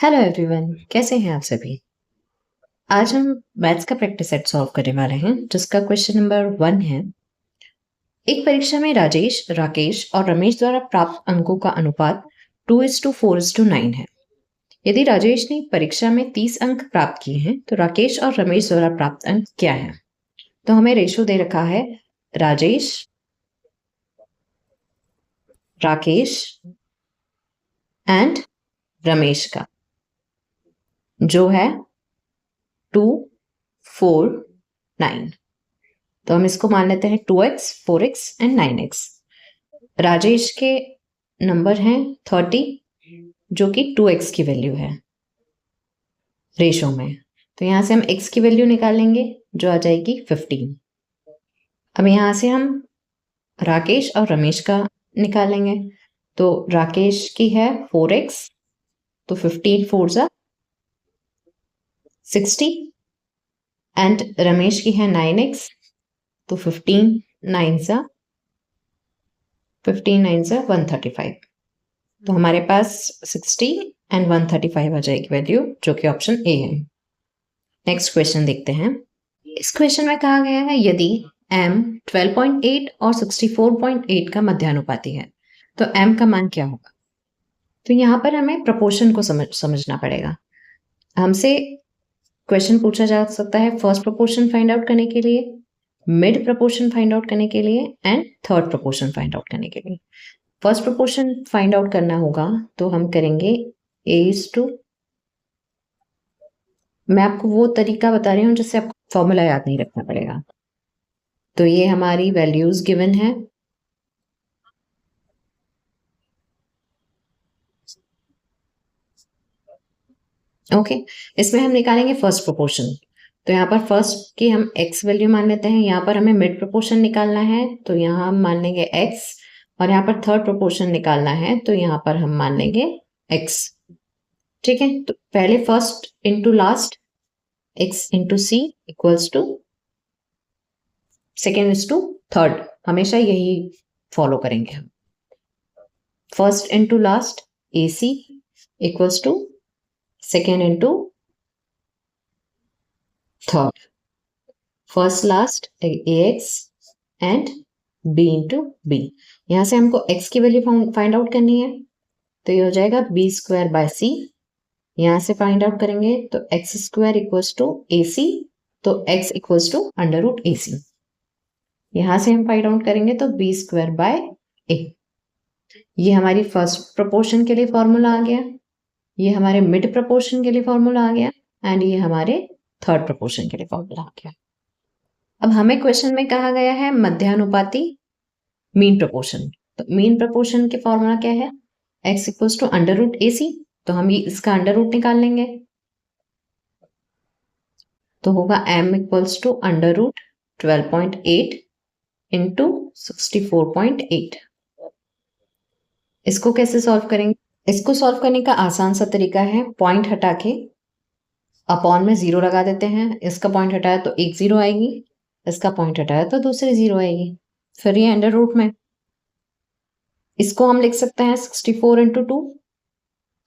Hello everyone, कैसे हैं आप सभी। आज हम मैथ्स का प्रैक्टिस सेट सॉल्व करने वाले हैं जिसका क्वेश्चन नंबर 1 है। एक परीक्षा में राजेश, राकेश और रमेश द्वारा प्राप्त अंकों का अनुपात 2:4:9 है। यदि राजेश ने परीक्षा में 30 अंक प्राप्त किए हैं तो राकेश और रमेश द्वारा प्राप्त अंक क्या है। तो हमें रेशो दे रखा है राजेश, राकेश एंड रमेश का, जो है 2:4:9। तो हम इसको मान लेते हैं 2x, 4x and 9x। Rajesh के नंबर हैं 30, जो कि 2x की वैल्यू है रेशो में। तो यहां से हम x की वैल्यू निकालेंगे जो आ जाएगी 15। अब यहां से हम राकेश और रमेश का निकालेंगे। तो राकेश की है 4x, तो 15 4 जा 60 एंड रमेश की है 9x, तो 15 9 जा 135। तो हमारे पास 60 एंड 135 आ जाएगी वैल्यू, जो कि ऑप्शन ए है। नेक्स्ट क्वेश्चन देखते हैं। इस क्वेश्चन में कहा गया है यदि m 12.8 और 64.8 का मध्यानुपाती है तो m का मान क्या होगा। तो यहाँ पर हमें प्रपोर्शन को समझना पड़ेगा। हमसे क्वेश्चन पूछा जा सकता है फर्स्ट प्रपोर्शन फाइंड आउट करने के लिए, मिड प्रपोर्शन फाइंड आउट करने के लिए and third proportion find out करने के लिए। फर्स्ट प्रपोर्शन फाइंड आउट करना होगा तो हम करेंगे a:2। मैं आपको वो तरीका बता रही हूँ जिससे आपको फॉर्मूला याद नहीं रखना पड़ेगा। तो ये हमारी वैल्यूज गिवन है। ओके, इसमें हम निकालेंगे फर्स्ट प्रोपोर्शन। तो यहाँ पर फर्स्ट की हम x वैल्यू मान लेते हैं। यहाँ पर हमें मिड प्रोपोर्शन निकालना है तो यहाँ हम मान लेंगे x, और यहाँ पर थर्ड प्रोपोर्शन निकालना है तो यहाँ पर हम मान लेंगे x। ठीक है, तो पहले first into last, x into C equals to second is to third. हमेशा यही फॉलो करेंगे हम। First into last A C equals to second into third, first last ax and b into B. यहां से हमको x की value find out करनी है तो ये हो जाएगा b²/c। यहां से फाइंड आउट करेंगे तो x² इक्वल्स टू ac, तो x इक्वल्स टू √ac। यहां से हम फाइंड आउट करेंगे तो b²/a। ये हमारी फर्स्ट प्रोपोर्शन के लिए फॉर्मूला आ गया, ये हमारे मिड प्रोपोर्शन के लिए फॉर्मूला आ गया एंड ये हमारे थर्ड प्रोपोर्शन के लिए फॉर्मूला आ गया। अब हमें क्वेश्चन में कहा गया है मध्यानुपाती मीन प्रोपोर्शन। तो मीन प्रोपोर्शन के फॉर्मूला क्या है, x इक्वल्स टू √ac। तो हम ये इसका अंडर रूट निकाल लेंगे तो होगा m इक्वल्स टू √12.8 इंटू 64.8। इसको कैसे सॉल्व करेंगे। इसको सॉल्व करने का आसान सा तरीका है, पॉइंट हटा के अपॉन में 0 लगा देते हैं। इसका पॉइंट हटाया तो एक 0 आएगी, इसका पॉइंट हटाया तो दूसरी 0 आएगी, फिर ये अंडर रूट में। इसको हम लिख सकते हैं 64 इंटू 2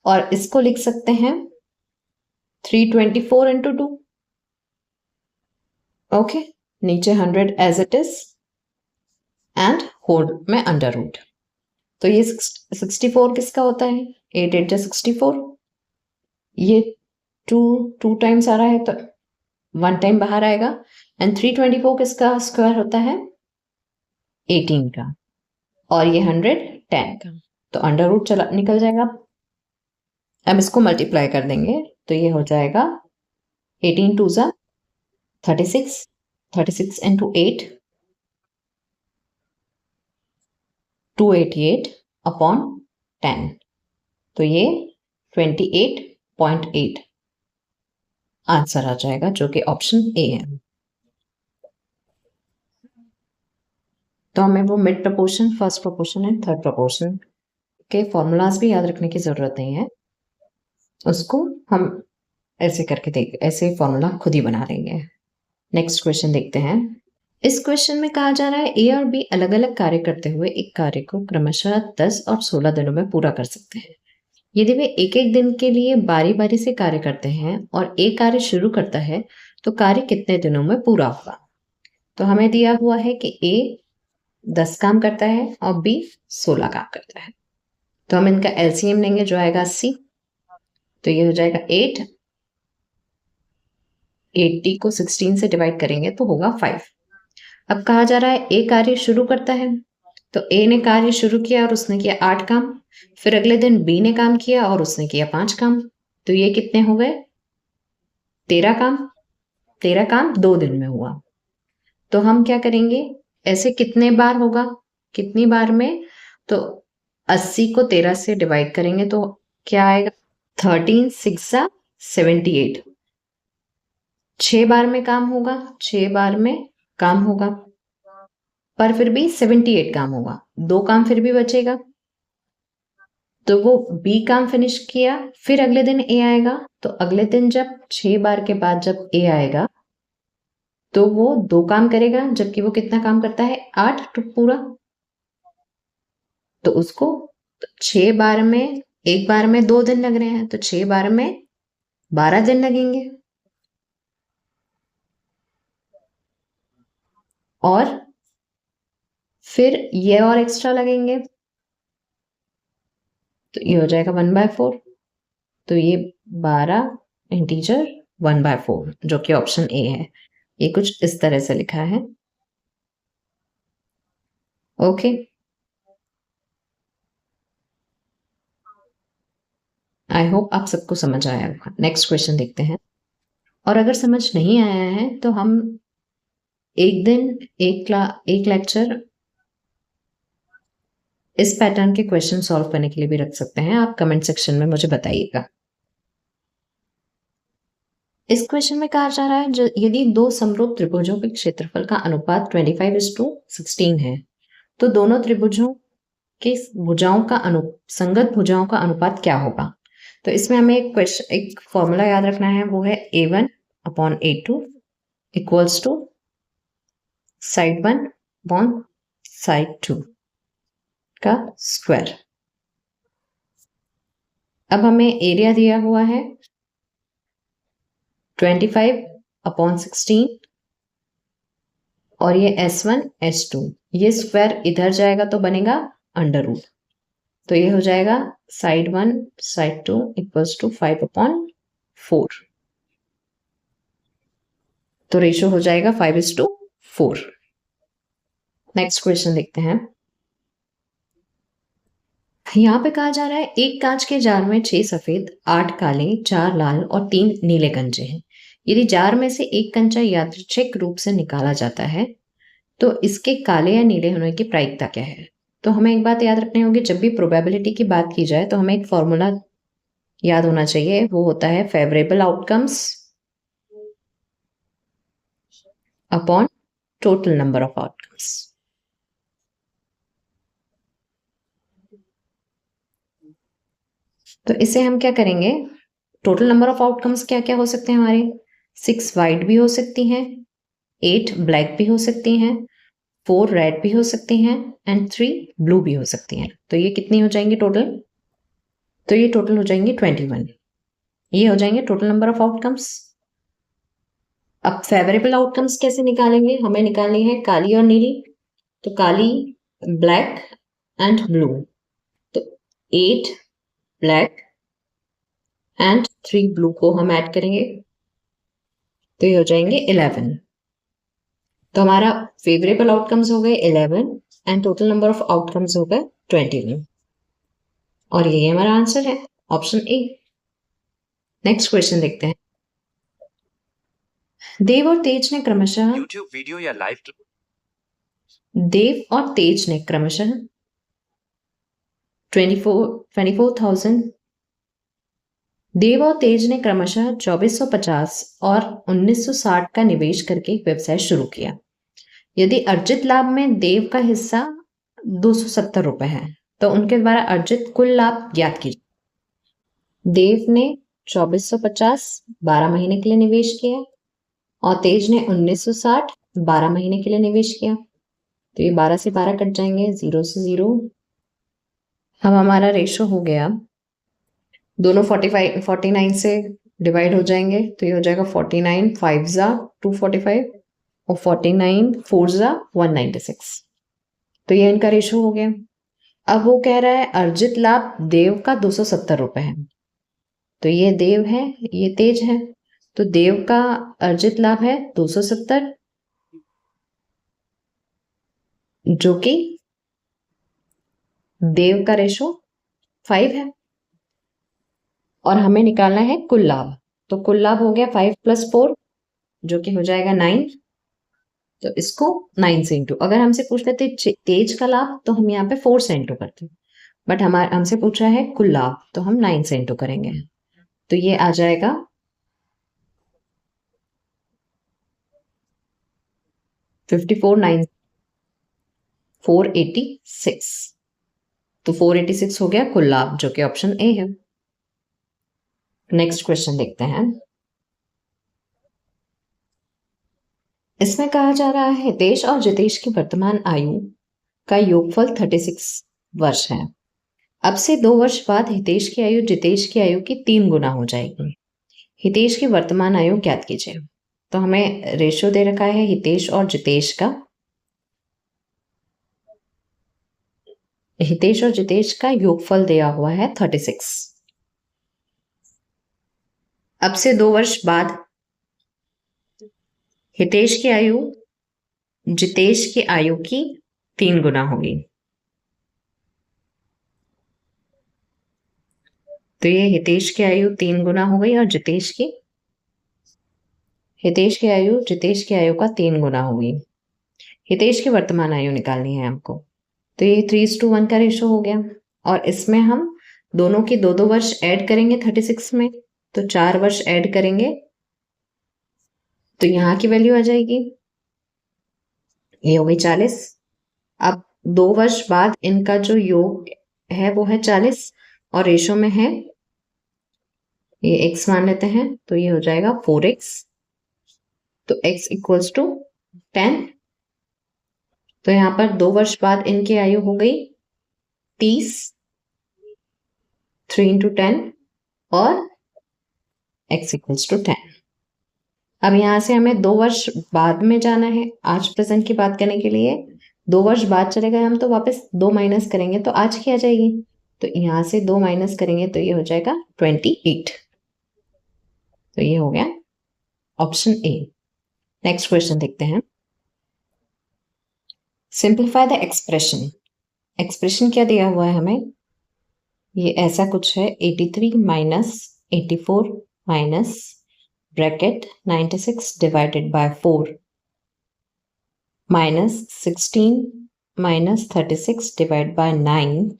और इसको लिख सकते हैं 324 इंटू 2। ओके, नीचे 100 as it is and whole में अंडर रूट। तो ये 64 किसका होता है, 8 8 जा 64। ये 2 टाइम्स आ रहा है तो 1 टाइम बाहर आएगा एंड 324 किसका स्क्वायर होता है, 18 का, और ये 100 10 का। तो अंडर रूट चला निकल जाएगा। अब इसको मल्टीप्लाई कर देंगे तो ये हो जाएगा 18 2 जा 36, 36 इंटू 8 288 अपॉन 10, तो ये 28.8 आंसर आ जाएगा, जो कि ऑप्शन ए है। तो हमें वो mid proportion, first proportion and third proportion के फॉर्मूलाज भी याद रखने की जरूरत नहीं है, उसको हम ऐसे करके ऐसे फॉर्मूला खुद ही बना लेंगे। नेक्स्ट क्वेश्चन देखते हैं। इस क्वेश्चन में कहा जा रहा है ए और बी अलग अलग कार्य करते हुए एक कार्य को क्रमशः 10 और 16 दिनों में पूरा कर सकते हैं। यदि वे एक एक दिन के लिए बारी बारी से कार्य करते हैं और एक कार्य शुरू करता है तो कार्य कितने दिनों में पूरा होगा। तो हमें दिया हुआ है कि ए 10 काम करता है और बी 16 काम करता है। तो हम इनका एलसीएम लेंगे जो आएगा 80। तो ये हो जाएगा 8, 80 को 16 से डिवाइड करेंगे तो होगा 5। अब कहा जा रहा है ए कार्य शुरू करता है, तो ए ने कार्य शुरू किया और उसने किया 8 काम। फिर अगले दिन बी ने काम किया और उसने किया 5 काम। तो ये कितने हो गए? 13 काम। 13 काम 2 दिन में हुआ। तो हम क्या करेंगे, ऐसे कितने बार होगा, कितनी बार में? तो 80 को 13 से डिवाइड करेंगे तो क्या आएगा? 13 6 78। 6 बार में काम होगा, 6 बार में काम होगा, पर फिर भी 78 काम होगा। 2 काम फिर भी बचेगा, तो वो बी काम फिनिश किया। फिर अगले दिन ए आएगा, तो अगले दिन जब 6 बार के बाद जब ए आएगा तो वो 2 काम करेगा, जबकि वो कितना काम करता है? 8 तो पूरा। तो उसको 6 बार में, एक बार में 2 दिन लग रहे हैं, तो 6 बार में 12 दिन लगेंगे। और फिर ये और एक्स्ट्रा लगेंगे, तो ये हो जाएगा 1/4। तो ये 12 इंटीजर 1/4 जो कि ऑप्शन ए है। ये कुछ इस तरह से लिखा है। ओके, आई होप आप सबको समझ आया होगा। नेक्स्ट क्वेश्चन देखते हैं। और अगर समझ नहीं आया है तो हम एक दिन एक लेक्चर इस पैटर्न के क्वेश्चन सॉल्व करने के लिए भी रख सकते हैं। आप कमेंट सेक्शन में मुझे बताइएगा। इस क्वेश्चन में कहा जा रहा है यदि दो समरूप त्रिभुजों के क्षेत्रफल का अनुपात 25:16 है तो दोनों त्रिभुजों के भुजाओं का संगत भुजाओं का अनुपात क्या होगा। तो इसमें हमें एक फॉर्मूला याद रखना है, वो है A1/A2 equals to side 1 upon side 2 का स्क्वायर। अब हमें एरिया दिया हुआ है 25/16 और ये S1 S2, ये स्क्वायर इधर जाएगा तो बनेगा अंडर रूट। तो ये हो जाएगा साइड 1 साइड 2 इक्वल्स टू 5/4। तो रेशियो हो जाएगा 5:4। नेक्स्ट क्वेश्चन देखते हैं। यहाँ पे कहा जा रहा है एक कांच के जार में 6 सफेद 8 काले 4 लाल और 3 नीले कंचे हैं। यदि जार में से एक कंचा यादृच्छिक रूप से निकाला जाता है तो इसके काले या नीले होने की प्रायिकता क्या है। तो हमें एक बात याद रखनी होगी, जब भी प्रोबेबिलिटी की बात की जाए तो हमें एक फॉर्मूला याद होना चाहिए, वो होता है favourable outcomes upon total number of outcomes. तो इसे हम क्या करेंगे, टोटल नंबर ऑफ आउटकम्स क्या क्या हो सकते हैं हमारे? 6 वाइट भी हो सकती हैं, 8 ब्लैक भी हो सकती हैं, 4 रेड भी हो सकती हैं एंड 3 ब्लू भी हो सकती हैं। तो ये कितनी हो जाएंगी टोटल? तो ये टोटल हो जाएंगे 21। ये हो जाएंगे टोटल नंबर ऑफ आउटकम्स। अब फेवरेबल आउटकम्स कैसे निकालेंगे? हमें निकालनी है काली और नीली। तो काली, ब्लैक एंड ब्लू। तो 8 ब्लैक एंड 3 ब्लू को हम ऐड करेंगे तो ये हो जाएंगे 11। तो हमारा फेवरेबल आउटकम्स हो गए 11 and total number of outcomes हो गए 21। और यही हमारा आंसर है, ऑप्शन ए। नेक्स्ट क्वेश्चन देखते हैं। देव और तेज ने क्रमशः YouTube वीडियो या लाइव देव और तेज ने क्रमशः 24,000 देव और तेज ने क्रमशः 2450 और 1960 का निवेश करके एक व्यवसाय शुरू किया। यदि अर्जित लाभ में देव का हिस्सा 270 रुपए है तो उनके द्वारा अर्जित कुल लाभ ज्ञात कीजिए। देव ने 2450 12 महीने के लिए निवेश किया और तेज ने 1960 12 महीने के लिए निवेश किया। तो ये 12 से 12 कट जाएंगे, 0 से 0। अब हमारा रेशो हो गया दोनों 49 से डिवाइड हो जाएंगे, तो ये हो जाएगा 49 5 जा 245 और 49 4 जा 196। तो ये इनका रेशो हो गया। अब वो कह रहा है अर्जित लाभ देव का 270 रुपए है। तो ये देव है, ये तेज है, तो देव का अर्जित लाभ है 270, जो कि देव का रेशो 5 है, और हमें निकालना है कुल लाभ। तो कुल लाभ हो गया 5 + 4, जो कि हो जाएगा 9। तो इसको 9 से इंटू, अगर हमसे पूछ लेते तेज का लाभ तो हम यहाँ पे 4 से इंटू करते, बट हमसे पूछ रहा है कुल लाभ, तो हम 9 से इंटू करेंगे। तो ये आ जाएगा 54 486। तो 486 हो गया कुल लाभ, जो कि ऑप्शन ए है। नेक्स्ट क्वेश्चन देखते हैं। इसमें कहा जा रहा है हितेश और जितेश की वर्तमान आयु का योगफल 36 वर्ष है। अब से 2 वर्ष बाद हितेश की आयु जितेश की आयु की 3 गुना हो जाएगी। हितेश की वर्तमान आयु ज्ञात कीजिए। तो हमें रेशो दे रखा है हितेश और जितेश का। हितेश और जितेश का योगफल दिया हुआ है 36। अब से 2 वर्ष बाद हितेश की आयु जितेश की आयु की 3 गुना होगी। तो ये हितेश की आयु 3 गुना हो गई और हितेश की आयु जितेश की आयु का 3 गुना होगी। हितेश की वर्तमान आयु निकालनी है हमको। तो ये 3:1 का रेशो हो गया, और इसमें हम दोनों की 2-2 वर्ष ऐड करेंगे 36 में, तो 4 वर्ष ऐड करेंगे, तो यहाँ की वैल्यू आ जाएगी, ये हो गई 40। अब 2 वर्ष बाद इनका जो योग है वो है 40, और रेशो में है, ये x मान लेते हैं, तो ये हो जाएगा 4x। तो x इक्वल्स टू 10। तो यहाँ पर 2 वर्ष बाद इनकी आयु हो गई 30, 3 × 10, और x इक्वल्स टू 10। अब यहाँ से हमें 2 वर्ष बाद में जाना है, आज प्रेजेंट की बात करने के लिए 2 वर्ष बाद चले गए हम, तो वापस 2 माइनस करेंगे तो आज की आ जाएगी। तो यहाँ से 2 माइनस करेंगे तो ये हो जाएगा 28। तो ये हो गया ऑप्शन ए। नेक्स्ट क्वेश्चन देखते हैं। Simplify the expression. एक्सप्रेशन क्या दिया हुआ है हमें, ये ऐसा कुछ है 83 - 84 minus bracket 96 divided by 4 minus 16 - 36 divide by 9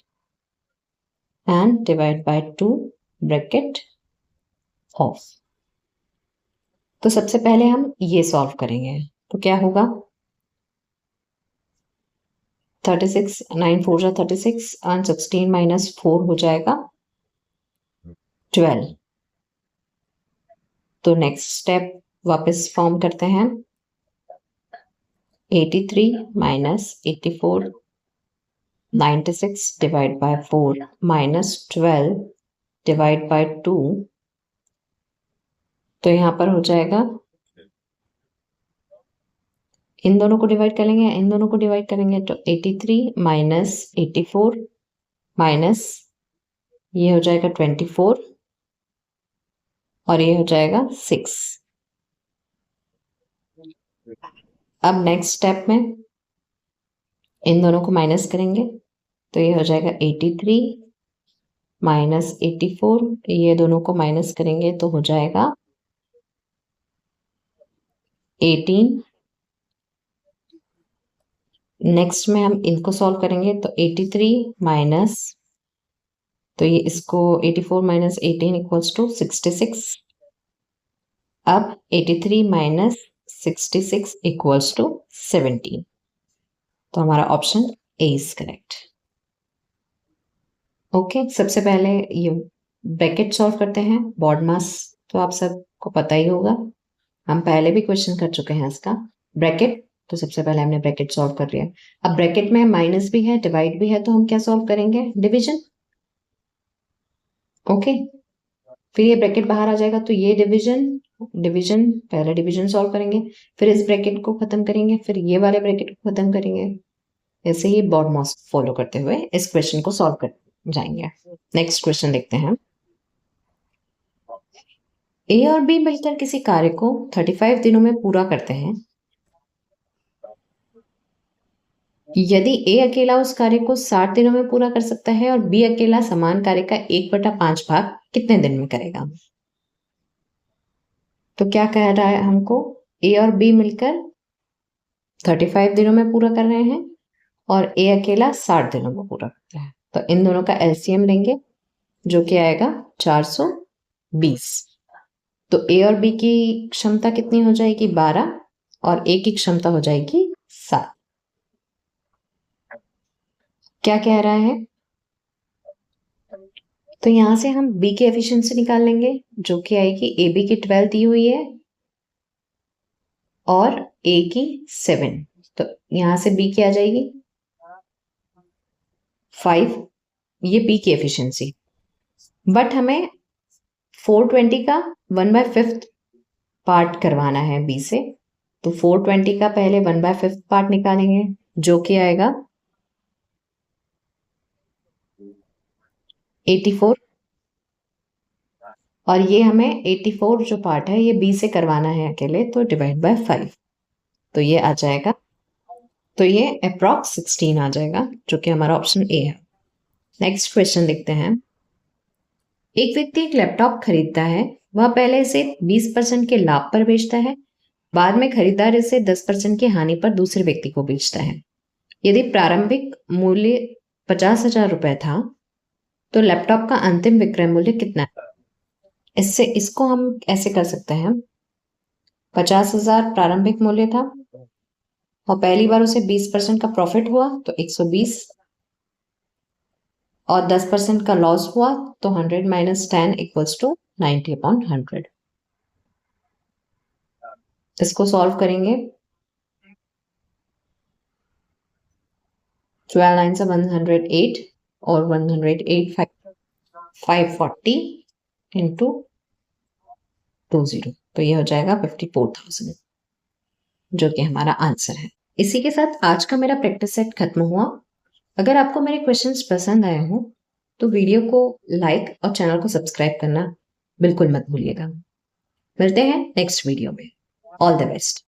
and divide by 2 bracket of. तो सबसे पहले हम ये सॉल्व करेंगे, तो क्या होगा 36 9 4 जा 36 एंड 16 - 4 हो जाएगा 12। तो नेक्स्ट स्टेप वापस फॉर्म करते हैं, 83 - 84 96 divide by 4 minus 12 divide by 2। तो यहाँ पर हो जाएगा, इन दोनों को डिवाइड करेंगे, इन दोनों को डिवाइड करेंगे, तो 83 - 84 माइनस ये हो जाएगा 24, और ये हो जाएगा 6। अब नेक्स्ट स्टेप में इन दोनों को माइनस करेंगे, तो ये हो जाएगा 83 - 84, ये दोनों को माइनस करेंगे तो हो जाएगा 18। नेक्स्ट में हम इनको सॉल्व करेंगे, तो 83 माइनस, तो ये इसको 84 - 18 इक्वल्स टू 66। अब 83 - 66 इक्वल्स टू 17। तो हमारा option A is correct. Okay, सबसे पहले ये ब्रैकेट सॉल्व करते हैं। बॉड मास तो आप सबको पता ही होगा, हम पहले भी क्वेश्चन कर चुके हैं इसका। ब्रैकेट, तो सबसे पहले हमने ब्रैकेट सॉल्व कर लिया। अब ब्रैकेट में माइनस भी है, डिवाइड भी है, तो हम क्या सॉल्व करेंगे, डिवीजन। ओके, फिर ये ब्रैकेट बाहर आ जाएगा तो ये डिवीजन पहले डिवीजन सॉल्व करेंगे, फिर इस ब्रैकेट को खत्म करेंगे, फिर ये वाले ब्रैकेट को खत्म करेंगे। ऐसे ही बॉड मॉस फॉलो करते हुए इस क्वेश्चन को सॉल्व कर जाएंगे। नेक्स्ट क्वेश्चन देखते हैं। ए और बी मिलकर किसी कार्य को 35 दिनों में पूरा करते हैं। यदि ए अकेला उस कार्य को 60 दिनों में पूरा कर सकता है और बी अकेला समान कार्य का 1/5 भाग कितने दिन में करेगा? तो क्या कह रहा है हमको, ए और बी मिलकर 35 दिनों में पूरा कर रहे हैं और ए अकेला 60 दिनों में पूरा करता है। तो इन दोनों का एलसीएम लेंगे जो कि आएगा 420। तो ए और बी की क्षमता कितनी हो जाएगी? 12 और ए की क्षमता हो जाएगी 7। क्या कह रहा है? तो यहां से हम बी की एफिशिएंसी निकाल लेंगे जो कि आएगी ए बी की 12 दी हुई है और ए की 7। तो यहां से बी की आ जाएगी 5, ये बी की एफिशिएंसी। बट हमें 420 का 1/5 पार्ट करवाना है बी से, तो 420 का पहले 1/5 पार्ट निकालेंगे जो कि आएगा 84। और ये हमें 84 जो पार्ट है ये बी से करवाना है अकेले, तो डिवाइड बाय 5, तो ये आ जाएगा, तो ये अप्रॉक्स 16 आ जाएगा जो कि हमारा ऑप्शन ए है। नेक्स्ट क्वेश्चन देखते हैं। एक व्यक्ति एक लैपटॉप खरीदता है, वह पहले इसे 20% के लाभ पर बेचता है, बाद में खरीदार इसे 10% की हानि पर दूसरे व्यक्ति को बेचता है। यदि प्रारंभिक मूल्य 50,000 रुपए था तो लैपटॉप का अंतिम विक्रय मूल्य कितना है? इसको हम ऐसे कर सकते हैं, 50,000 प्रारंभिक मूल्य था और पहली बार उसे 20% का प्रॉफिट हुआ तो 120, और 10% का लॉस हुआ तो 100 - 10 = 90/100। इसको सॉल्व करेंगे, 12 9 से 108 और 108 540 इंटू 20, तो ये हो जाएगा 54,000 जो कि हमारा आंसर है। इसी के साथ आज का मेरा प्रैक्टिस सेट खत्म हुआ। अगर आपको मेरे क्वेश्चंस पसंद आए हो तो वीडियो को लाइक और चैनल को सब्सक्राइब करना बिल्कुल मत भूलिएगा। मिलते हैं नेक्स्ट वीडियो में। All the best.